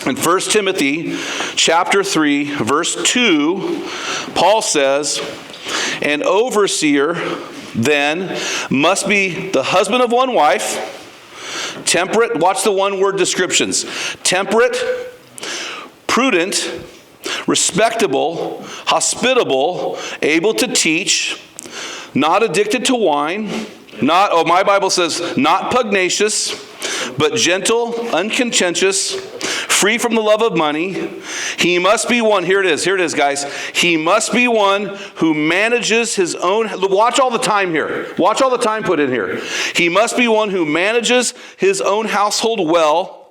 In 1 Timothy chapter 3, verse 2, Paul says, "An overseer then must be the husband of one wife, temperate," watch the one-word descriptions, temperate, prudent, respectable, hospitable, able to teach, not addicted to wine, my Bible says, not pugnacious, but gentle, uncontentious, free from the love of money. He must be one, here it is, guys. He must be one who manages his own, watch all the time here. Watch all the time put in here. He must be one who manages his own household well,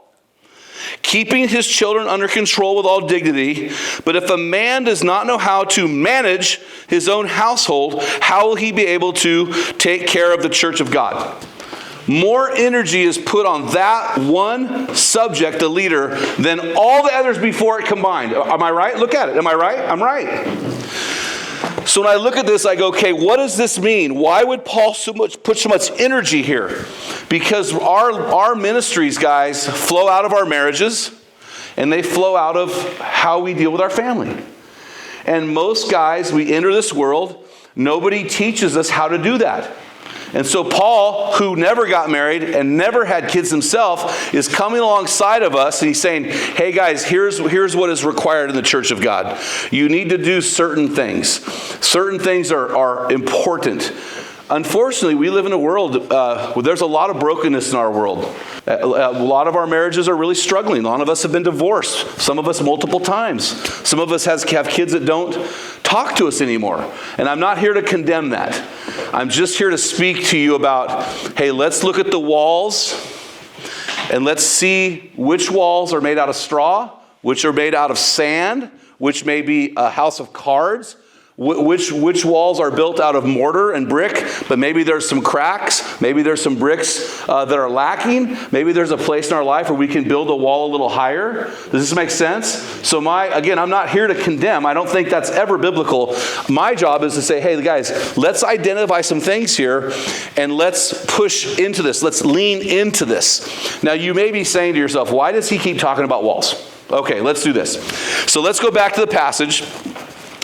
keeping his children under control with all dignity. But if a man does not know how to manage his own household, how will he be able to take care of the church of God? More energy is put on that one subject, the leader, than all the others before it combined. Am I right? Look at it. Am I right? I'm right. So when I look at this, I go, okay, what does this mean? Why would Paul put so much energy here? Because our ministries, guys, flow out of our marriages, and they flow out of how we deal with our family. And most guys, we enter this world, nobody teaches us how to do that. And so Paul, who never got married and never had kids himself, is coming alongside of us, and he's saying, hey guys, here's what is required in the church of God. You need to do certain things. Certain things are important. Unfortunately, we live in a world where there's a lot of brokenness in our world. A lot of our marriages are really struggling. A lot of us have been divorced. Some of us multiple times. Some of us have kids that don't talk to us anymore. And I'm not here to condemn that. I'm just here to speak to you about, hey, let's look at the walls and let's see which walls are made out of straw, which are made out of sand, which may be a house of cards, which walls are built out of mortar and brick, but maybe there's some cracks, maybe there's some bricks that are lacking, maybe there's a place in our life where we can build a wall a little higher. Does this make sense? So again, I'm not here to condemn. I don't think that's ever biblical. My job is to say, hey guys, let's identify some things here and let's push into this. Let's lean into this. Now you may be saying to yourself, why does he keep talking about walls? Okay, let's do this. So let's go back to the passage.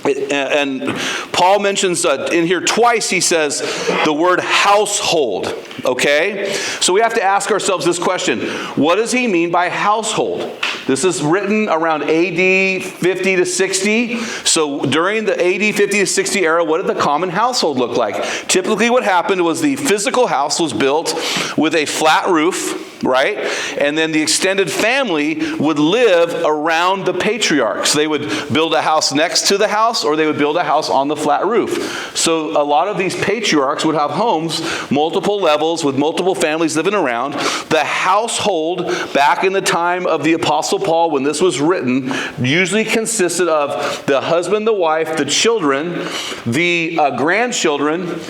And Paul mentions in here twice, he says the word household, okay? So we have to ask ourselves this question. What does he mean by household? This is written around AD 50 to 60. So during the AD 50 to 60 era, what did the common household look like? Typically what happened was the physical house was built with a flat roof, right? And then the extended family would live around the patriarchs. They would build a house next to the house, or they would build a house on the flat roof. So a lot of these patriarchs would have homes, multiple levels with multiple families living around. The household back in the time of the Apostle Paul, when this was written, usually consisted of the husband, the wife, the children, the grandchildren.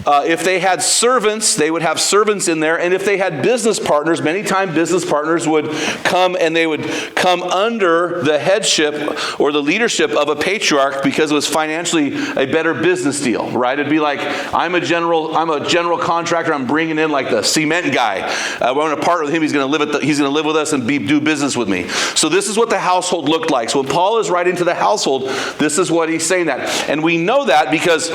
If they had servants, they would have servants in there. And if they had business partners, many times business partners would come, and they would come under the headship or the leadership of a patriarch because it was financially a better business deal, right? It'd be like, I'm a general contractor. I'm bringing in like the cement guy. I want to partner with him. He's going to live with us and do business with me. So this is what the household looked like. So when Paul is writing to the household, this is what he's saying that. And we know that because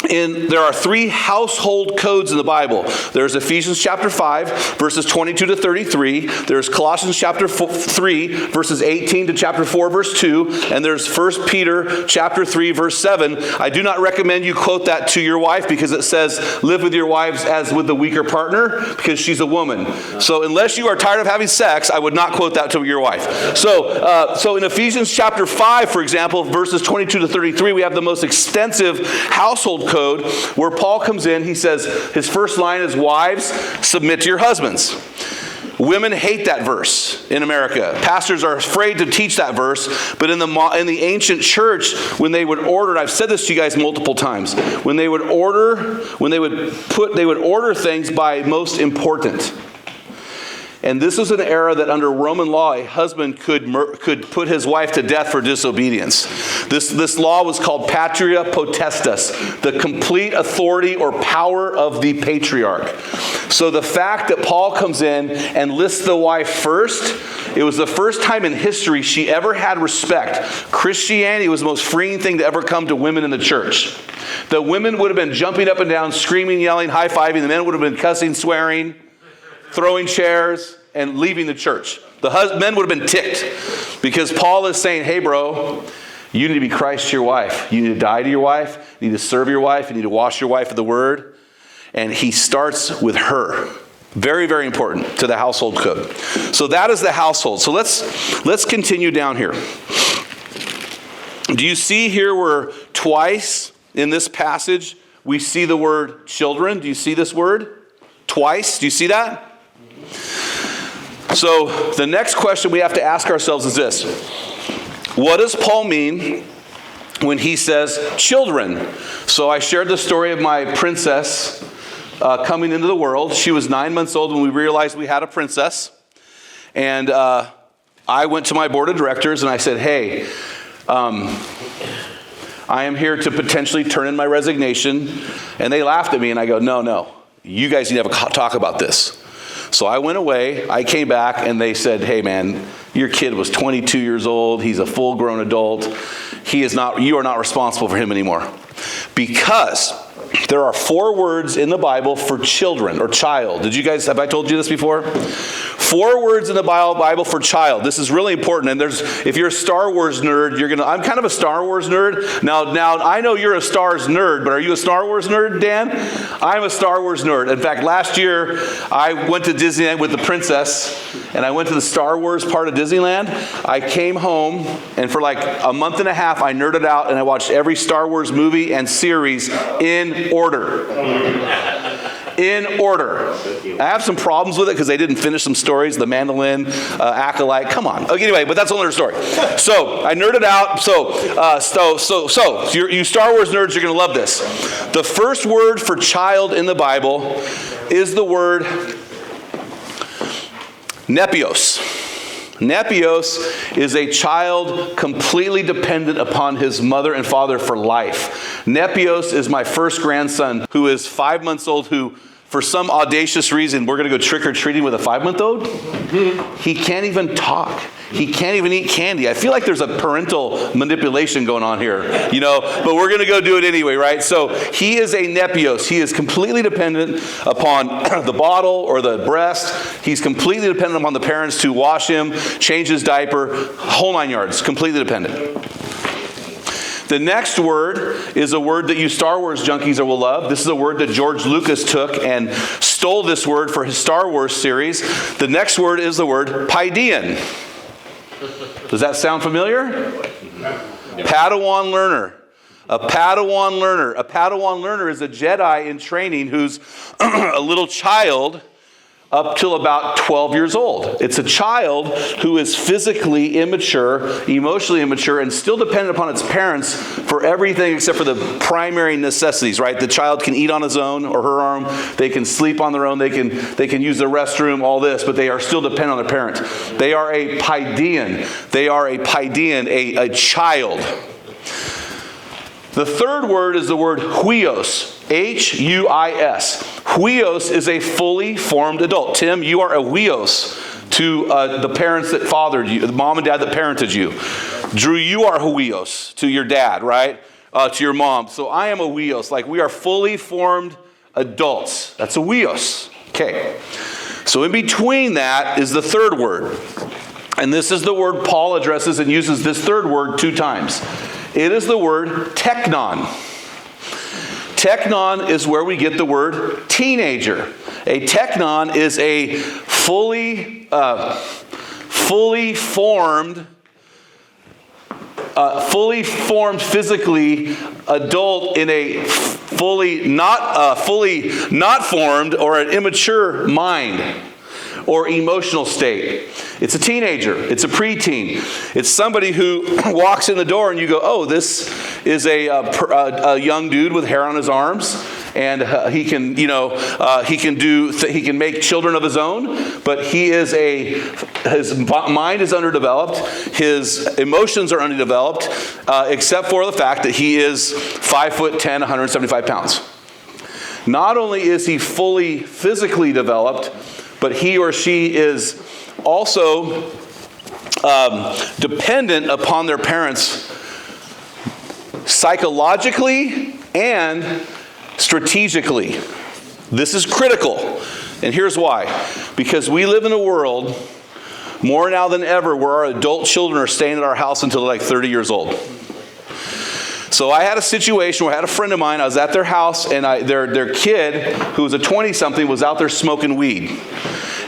there are 3 household codes in the Bible. There's Ephesians chapter 5, verses 22 to 33. There's Colossians chapter 3, verses 18 to chapter 4, verse 2. And there's 1 Peter chapter 3, verse 7. I do not recommend you quote that to your wife because it says, live with your wives as with the weaker partner, because she's a woman. So unless you are tired of having sex, I would not quote that to your wife. So in Ephesians chapter 5, for example, verses 22 to 33, we have the most extensive household code where Paul comes in. He says, his first line is, wives, submit to your husbands. Women hate that verse in America. Pastors are afraid to teach that verse, but in the ancient church, when they would order, and I've said this to you guys multiple times, when they would order things by most important. And this was an era that under Roman law, a husband could put his wife to death for disobedience. This law was called patria potestas, the complete authority or power of the patriarch. So the fact that Paul comes in and lists the wife first, it was the first time in history she ever had respect. Christianity was the most freeing thing to ever come to women in the church. The women would have been jumping up and down, screaming, yelling, high-fiving. The men would have been cussing, swearing, throwing chairs, and leaving the church. The men would have been ticked because Paul is saying, hey, bro, you need to be Christ to your wife. You need to die to your wife. You need to serve your wife. You need to wash your wife with the word. And he starts with her. Very, very important to the household code. So that is the household. So let's continue down here. Do you see here where twice in this passage we see the word children? Do you see this word? Twice. Do you see that? So the next question we have to ask ourselves is this. What does Paul mean when he says children? So I shared the story of my princess coming into the world. She was 9 months old when we realized we had a princess. And I went to my board of directors and I said, hey, I am here to potentially turn in my resignation. And they laughed at me and I go, no, you guys need to have a talk about this. So I went away, I came back and they said, hey man, your kid was 22 years old. He's a full grown adult. You are not responsible for him anymore. Because there are 4 words in the Bible for children or child. Have I told you this before? 4 words in the Bible for child. This is really important. And if you're a Star Wars nerd, I'm kind of a Star Wars nerd. Now I know you're a Stars nerd, but are you a Star Wars nerd, Dan? I'm a Star Wars nerd. In fact, last year I went to Disneyland with the princess and I went to the Star Wars part of Disneyland. I came home and for like a month and a half I nerded out and I watched every Star Wars movie and series in order. In order. I have some problems with it because they didn't finish some stories. The Mandolin, Acolyte. Come on. Okay, anyway, but that's another story. So I nerded out. So you Star Wars nerds, you're going to love this. The first word for child in the Bible is the word nepios. Nepios is a child completely dependent upon his mother and father for life. Nepios is my first grandson who is 5 months old who, for some audacious reason, we're going to go trick-or-treating with a 5-month-old. He can't even talk. He can't even eat candy. I feel like there's a parental manipulation going on here, but we're going to go do it anyway, right? So he is a nepios. He is completely dependent upon the bottle or the breast. He's completely dependent upon the parents to wash him, change his diaper, whole 9 yards, completely dependent. The next word is a word that you Star Wars junkies will love. This is a word that George Lucas took and stole this word for his Star Wars series. The next word is the word paidein. Does that sound familiar? Padawan learner. A Padawan learner. A Padawan learner is a Jedi in training who's a little child up till about 12 years old. It's a child who is physically immature, emotionally immature, and still dependent upon its parents for everything except for the primary necessities, right? The child can eat on his own or her own. They can sleep on their own. They can use the restroom, all this, but they are still dependent on their parents. They are a paidein. They are a paidein, a child. The third word is the word huios. Huis. Huios is a fully formed adult. Tim, you are a huios to the parents that fathered you, the mom and dad that parented you. Drew, you are huios to your dad, right? To your mom. So I am a huios. Like we are fully formed adults. That's a huios. Okay. So in between that is the third word. And this is the word Paul addresses and uses this third word 2 times. It is the word teknon. Teknon is where we get the word teenager. A teknon is a fully formed physically adult in a fully not formed or an immature mind or emotional state. It's a teenager. It's a preteen. It's somebody who walks in the door and you go, oh, this is a young dude with hair on his arms and he can make children of his own, but his mind is underdeveloped, his emotions are underdeveloped, except for the fact that he is 5'10", 175 pounds. Not only is he fully physically developed, but he or she is also dependent upon their parents psychologically and strategically. This is critical. And here's why. Because we live in a world more now than ever where our adult children are staying at our house until they're like 30 years old. So I had a situation where I had a friend of mine, I was at their house, and their kid, who was a 20-something, was out there smoking weed.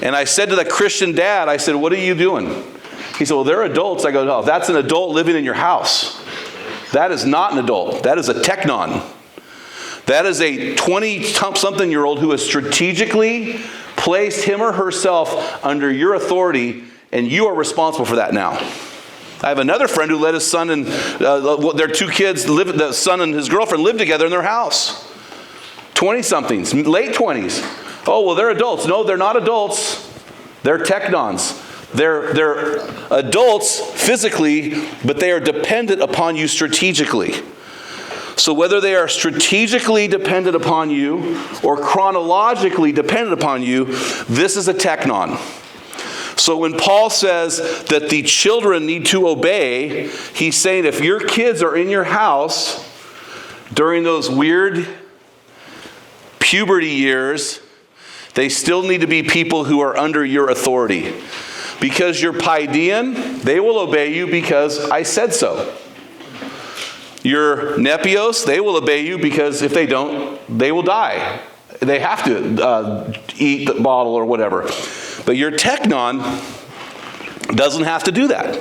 And I said to the Christian dad, I said, "What are you doing?" He said, "Well, they're adults." I go, "No, that's an adult living in your house. That is not an adult. That is a technon. That is a 20-something-year-old who has strategically placed him or herself under your authority, and you are responsible for that now." I have another friend who let his son and their two kids the son and his girlfriend live together in their house. 20-somethings, late 20s. Oh, well, they're adults. No, they're not adults. They're technons. They're adults physically, but they are dependent upon you strategically. So whether they are strategically dependent upon you or chronologically dependent upon you, this is a technon. So when Paul says that the children need to obey, he's saying if your kids are in your house during those weird puberty years, they still need to be people who are under your authority. Because you're Paidean, they will obey you because I said so. Your Nepios, they will obey you because if they don't, they will die. They have to eat the bottle or whatever. But your technon doesn't have to do that.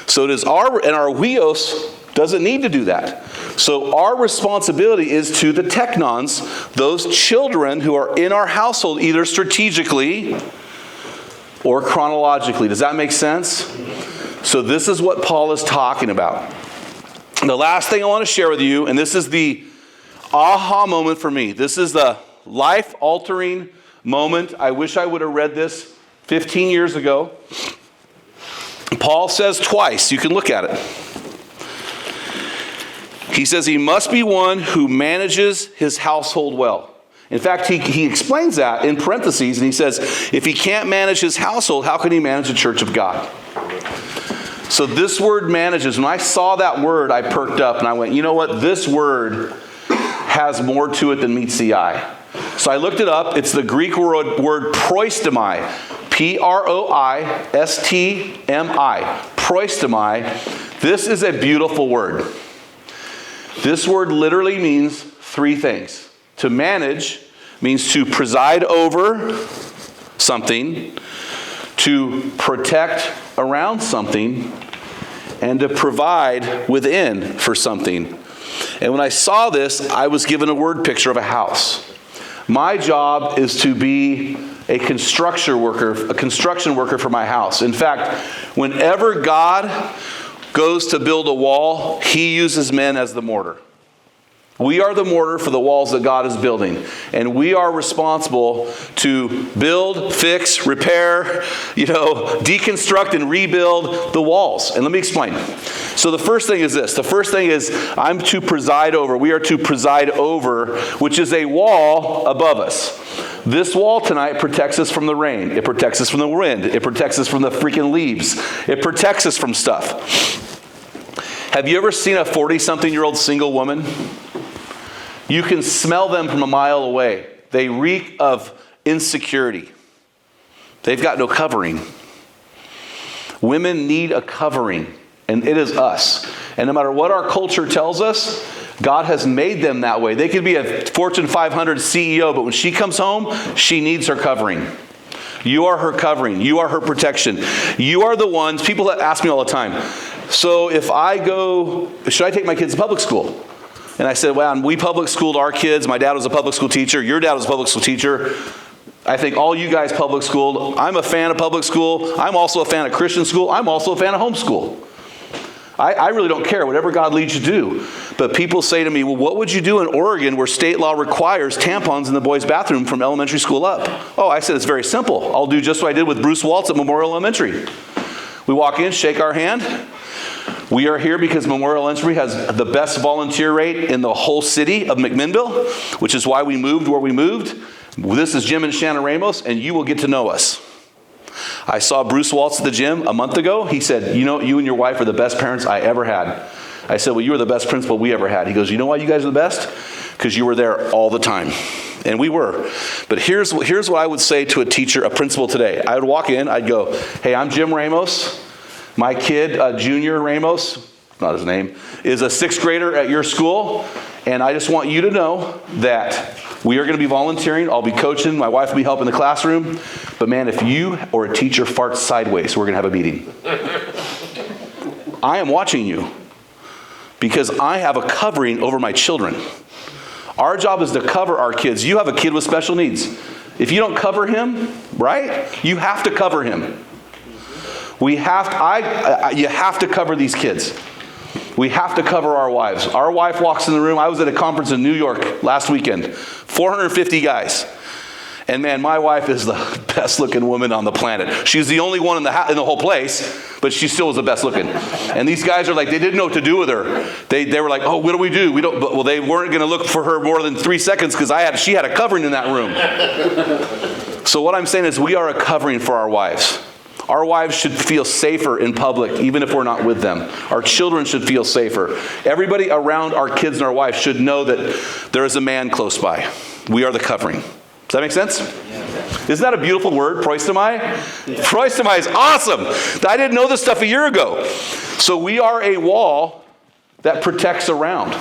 So does our huios doesn't need to do that. So our responsibility is to the technons, those children who are in our household, either strategically or chronologically. Does that make sense? So this is what Paul is talking about. The last thing I want to share with you, and this is the aha moment for me. This is the life-altering moment. I wish I would have read this 15 years ago. Paul says twice, you can look at it. He says he must be one who manages his household well. In fact, he explains that in parentheses, and he says, if he can't manage his household, how can he manage the church of God? So this word manages, when I saw that word, I perked up and I went, you know what? This word has more to it than meets the eye. So I looked it up. It's the Greek word proistemi. P-R-O-I-S-T-M-I. Proistemi. This is a beautiful word. This word literally means three things. To manage means to preside over something, to protect around something, and to provide within for something. And when I saw this, I was given a word picture of a house. My job is to be a construction worker for my house. In fact, whenever God goes to build a wall, he uses men as the mortar. We are the mortar for the walls that God is building. And we are responsible to build, fix, repair, deconstruct and rebuild the walls. And let me explain. So the first thing is this. The first thing is I'm to preside over. We are to preside over, which is a wall above us. This wall tonight protects us from the rain. It protects us from the wind. It protects us from the freaking leaves. It protects us from stuff. Have you ever seen a 40-something-year-old single woman? You can smell them from a mile away. They reek of insecurity. They've got no covering. Women need a covering, and it is us. And no matter what our culture tells us, God has made them that way. They could be a Fortune 500 CEO, but when she comes home, she needs her covering. You are her covering. You are her protection. You are the ones, people that ask me all the time, so if I go, should I take my kids to public school? And I said, well, we public schooled our kids. My dad was a public school teacher. Your dad was a public school teacher. I think all you guys public schooled. I'm a fan of public school. I'm also a fan of Christian school. I'm also a fan of homeschool. I really don't care, whatever God leads you to do. But people say to me, well, what would you do in Oregon where state law requires tampons in the boys' bathroom from elementary school up? Oh, I said, it's very simple. I'll do just what I did with Bruce Waltz at Memorial Elementary. We walk in, shake our hand. We are here because Memorial Elementary has the best volunteer rate in the whole city of McMinnville, which is why we moved where we moved. This is Jim and Shannon Ramos, and you will get to know us. I saw Bruce Waltz at the gym a month ago. He said, you know, you and your wife are the best parents I ever had. I said, well, you were the best principal we ever had. He goes, you know why you guys are the best? Because you were there all the time. And we were. But here's what I would say to a teacher, a principal today. I would walk in, I'd go, hey, I'm Jim Ramos. My kid, Junior Ramos, not his name, is a 6th grader at your school. And I just want you to know that we are going to be volunteering. I'll be coaching. My wife will be helping the classroom. But man, if you or a teacher farts sideways, we're going to have a meeting. I am watching you because I have a covering over my children. Our job is to cover our kids. You have a kid with special needs. If you don't cover him, right, you have to cover him. You have to cover these kids. We have to cover our wives. Our wife walks in the room. I was at a conference in New York last weekend. 450 guys. And man, my wife is the best looking woman on the planet. She's the only one in the whole place, but she still was the best looking. And these guys are like, they didn't know what to do with her. They were like, oh, what do we do? Well, they weren't going to look for her more than 3 seconds because she had a covering in that room. So what I'm saying is we are a covering for our wives. Our wives should feel safer in public, even if we're not with them. Our children should feel safer. Everybody around our kids and our wives should know that there is a man close by. We are the covering. Does that make sense? Yeah. Isn't that a beautiful word, proistemi? Yeah. Proistemi is awesome. I didn't know this stuff a year ago. So we are a wall that protects around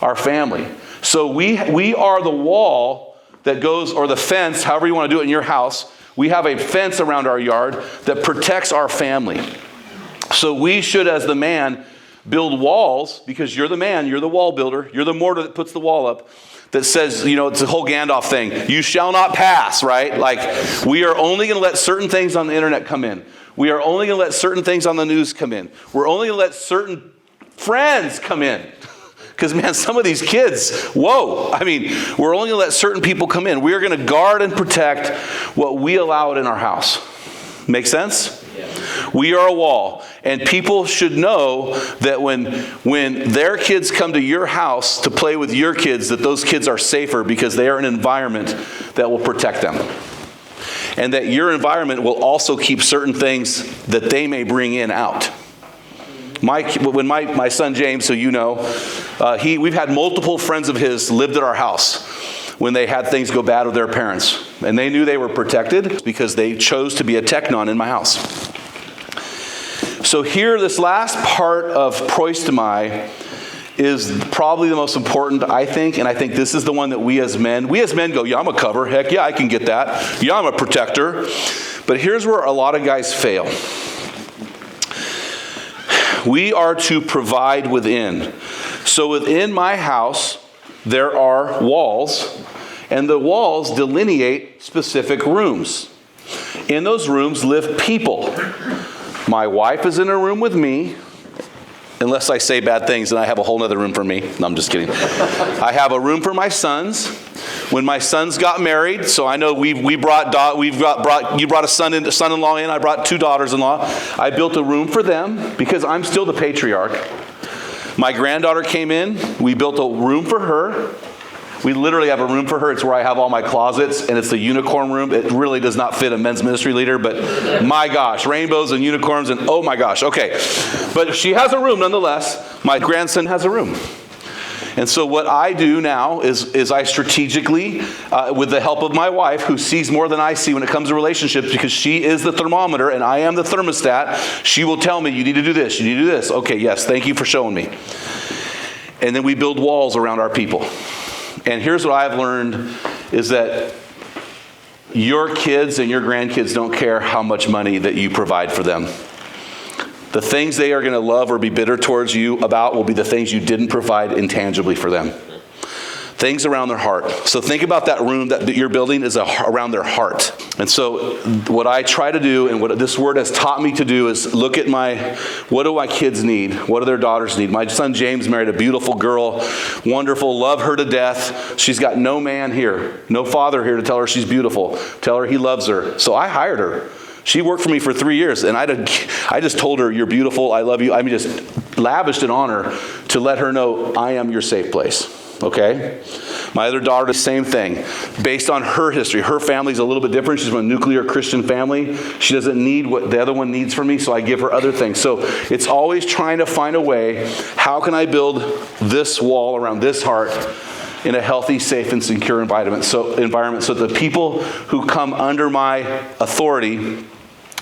our family. So we are the wall that goes, or the fence, however you want to do it in your house. We have a fence around our yard that protects our family. So we should, as the man, build walls, because you're the man, you're the wall builder, you're the mortar that puts the wall up, that says, you know, it's a whole Gandalf thing. You shall not pass, right? Like, we are only going to let certain things on the internet come in. We are only going to let certain things on the news come in. We're only going to let certain friends come in. Because, man, some of these kids, whoa. I mean, we're only going to let certain people come in. We are going to guard and protect what we allow in our house. Make sense? Yeah. We are a wall. And people should know that when their kids come to your house to play with your kids, that those kids are safer because they are in an environment that will protect them. And that your environment will also keep certain things that they may bring in out. When my son James, who you know, we've had multiple friends of his lived at our house when they had things go bad with their parents. And they knew they were protected because they chose to be a teknon in my house. So here, this last part of proistemi is probably the most important, I think, and I think this is the one that we as men go, yeah, I'm a cover. Heck yeah, I can get that. Yeah, I'm a protector. But here's where a lot of guys fail. We are to provide within. So within my house, there are walls, and the walls delineate specific rooms. In those rooms live people. My wife is in a room with me, unless I say bad things, and I have a whole other room for me. No, I'm just kidding. I have a room for my sons. When my sons got married, so I know you brought a son-in-law in. I brought 2 daughters-in-law. I built a room for them because I'm still the patriarch. My granddaughter came in. We built a room for her. We literally have a room for her. It's where I have all my closets, and it's the unicorn room. It really does not fit a men's ministry leader, but my gosh, rainbows and unicorns, and oh my gosh, okay. But she has a room nonetheless. My grandson has a room. And so what I do now is I strategically, with the help of my wife, who sees more than I see when it comes to relationships, because she is the thermometer and I am the thermostat, she will tell me, you need to do this, you need to do this. Okay, yes, thank you for showing me. And then we build walls around our people. And here's what I've learned is that your kids and your grandkids don't care how much money that you provide for them. The things they are going to love or be bitter towards you about will be the things you didn't provide intangibly for them. Things around their heart. So think about that room that you're building is around their heart. And so what I try to do, and what this word has taught me to do, is look at what do my kids need? What do their daughters need? My son James married a beautiful girl, wonderful, love her to death. She's got no man here, no father here to tell her she's beautiful, tell her he loves her. So I hired her. She worked for me for 3 years, and I just told her, you're beautiful, I love you. I mean, just lavished it on her to let her know I am your safe place. Okay? My other daughter, the same thing. Based on her history, her family's a little bit different. She's from a nuclear Christian family. She doesn't need what the other one needs from me, so I give her other things. So it's always trying to find a way, how can I build this wall around this heart in a healthy, safe, and secure environment so the people who come under my authority,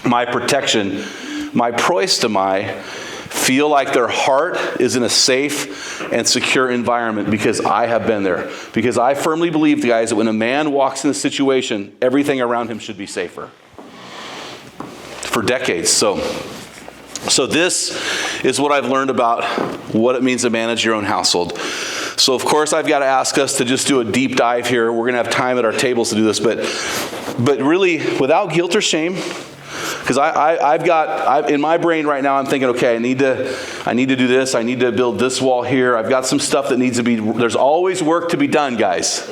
my protection, my proistemi, feel like their heart is in a safe and secure environment because I have been there. Because I firmly believe, guys, that when a man walks in a situation, everything around him should be safer. For decades. So this is what I've learned about what it means to manage your own household. So of course I've got to ask us to just do a deep dive here. We're going to have time at our tables to do this, but really without guilt or shame. Because I've in my brain right now, I'm thinking, okay, I need to do this. I need to build this wall here. I've got some stuff that needs to be, there's always work to be done, guys.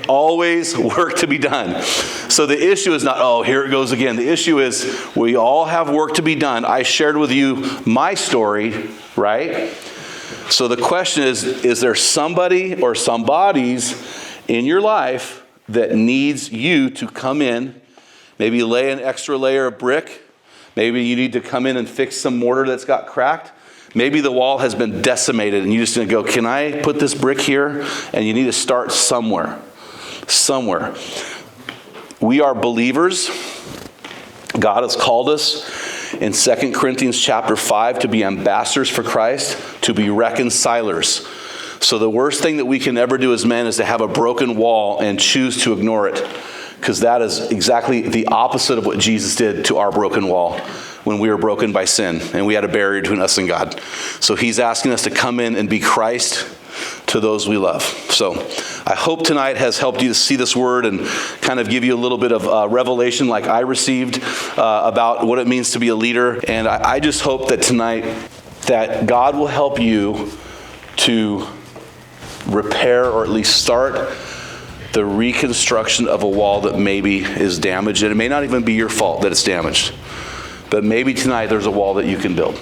Always work to be done. So the issue is not, oh, here it goes again. The issue is we all have work to be done. I shared with you my story, right? So the question is there somebody or somebodies in your life that needs you to come in, maybe lay an extra layer of brick. Maybe you need to come in and fix some mortar that's got cracked. Maybe the wall has been decimated and you just need to go, can I put this brick here? And you need to start somewhere. Somewhere. We are believers. God has called us in 2 Corinthians chapter 5 to be ambassadors for Christ, to be reconcilers. So the worst thing that we can ever do as men is to have a broken wall and choose to ignore it. Because that is exactly the opposite of what Jesus did to our broken wall when we were broken by sin and we had a barrier between us and God. So he's asking us to come in and be Christ to those we love. So I hope tonight has helped you to see this word and kind of give you a little bit of revelation like I received about what it means to be a leader. And I just hope that tonight that God will help you to repair or at least start the reconstruction of a wall that maybe is damaged. And it may not even be your fault that it's damaged. But maybe tonight there's a wall that you can build.